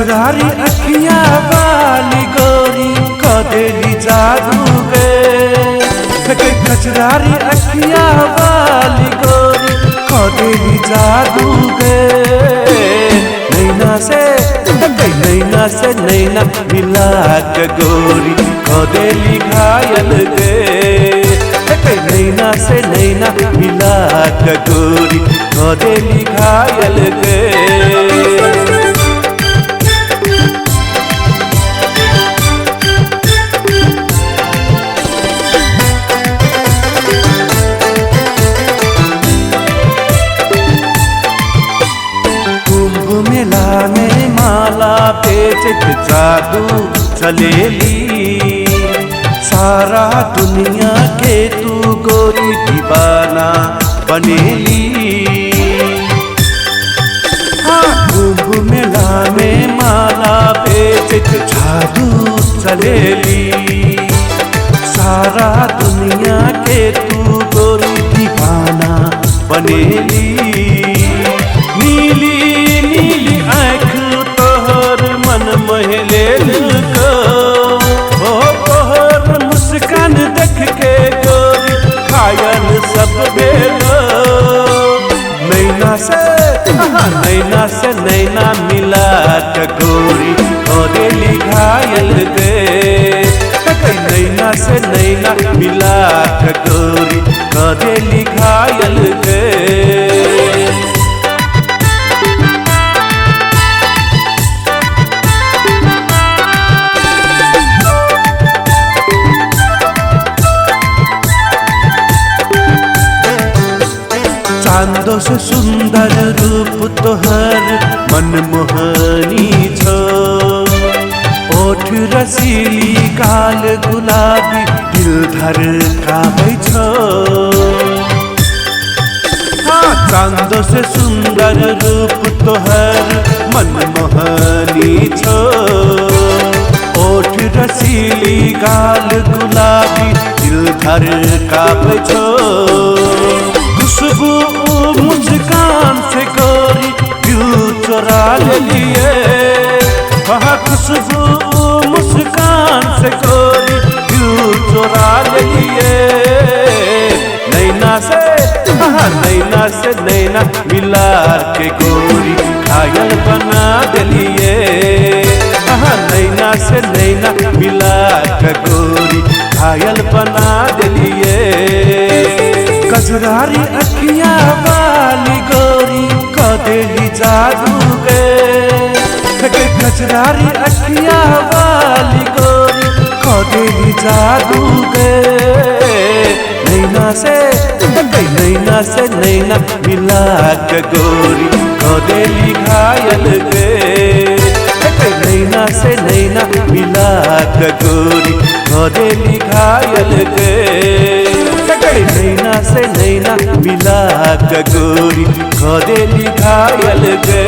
कजरारी अखियां वाली गोरी कदेली जादू गे। कजरारी अखियां वाली गोरी कदेली जादू गे। नैना से नैना मिला के गोरी कदेली घायल गे। नैना से नैना मिला के गोरी कदेली घायल गे। मेला में माला बेचत जादू चलेली। सारा दुनिया के तू गोरी दीवाना बनेली। हाँ, कुंभ मेला में माला बेचत जादू चलेली। सारा दुनिया के तू गोरी दीवाना बनेली। नीली नीली आँख तोहर मन महले को। तोहर मुस्कान देख के गोरी घायल सब भेलो। नैना से नैना मिला के गोरी कदेली घायल गे। नैना से नैना मिला के गोरी कदेली घायल गे। चांदो से सुंदर रूप तोहर मनमोहनी छो। ओठ रसीली गाल गुलाबी दिल धड़काबै छो। हाँ, चांदो से सुंदर रूप तोहर मनमोहनी छो। ओठ रसीली गाल गुलाबी दिल धड़काबै छो। खुशबू मुस्कान से गोरी दिल चुरा लिए। वहाँ खुशबू मुस्कान से गोरी दिल चुरा लिए। नैना से नैना मिला के गोरी घायल बना दिलिए। नैना से नैना मिला के गोरी घायल बना दिलिए। कजरारी अखियां वाली गोरी कदेली जादू गे। कजरारी अखियां वाली गोरी कदेली जादू गे। नैना से नैना मिला के गोरी कदेली घायल गे। नैना से नैना मिला के गोरी कदेली घायल गे। नैना से नैना मिला के गोरी कदेली घायल गे।